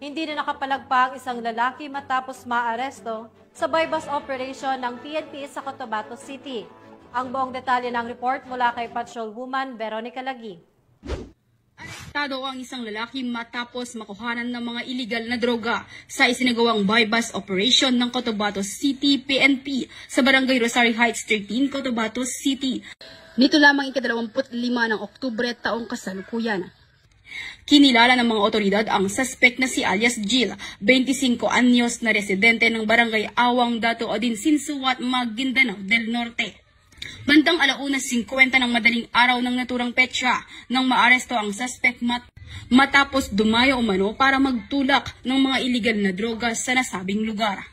Hindi na nakapalagpa ang isang lalaki matapos maaresto sa bypass operation ng PNP sa Cotabato City. Ang buong detalye ng report mula kay Patrolwoman Veronica Lagi. Arestado ang isang lalaki matapos makuhanan ng mga illegal na droga sa isinagawang bypass operation ng Cotabato City PNP sa Barangay Rosario Heights 13, Cotabato City. Nito lamang ika-25 ng Oktubre taong kasalukuyan. Kinilala ng mga otoridad ang suspect na si alias Jill, 25 anyos na residente ng Barangay Awang Dato Odinsinsuat, Maguindanao del Norte. Bandang 1:50 ng madaling araw ng naturang petsa nang maaresto ang suspect matapos dumayo umano para magtulak ng mga illegal na droga sa nasabing lugar.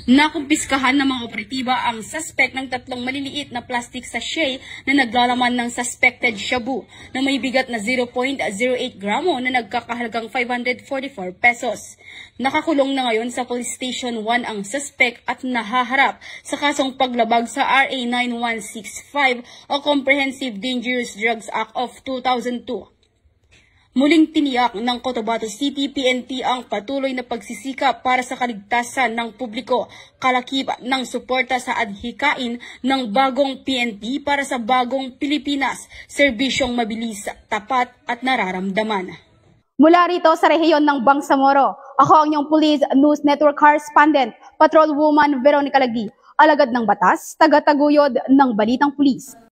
Nakumpiskahan ng mga operatiba ang suspect ng 3 maliliit na plastic sachet na naglalaman ng suspected shabu na may bigat na 0.08 gramo na nagkakahalagang 544 pesos. Nakakulong na ngayon sa Police Station 1 ang suspect at nahaharap sa kasong paglabag sa RA 9165 o Comprehensive Dangerous Drugs Act of 2002. Muling tiniyak ng Cotabato City PNP ang patuloy na pagsisikap para sa kaligtasan ng publiko, kalakip ng suporta sa adhikain ng bagong PNP para sa bagong Pilipinas, serbisyong mabilis, tapat at nararamdaman. Mula rito sa rehiyon ng Bangsamoro, ako ang inyong Police News Network Correspondent, Patrolwoman Veronica Lagi, alagad ng batas, tagataguyod ng Balitang Pulis.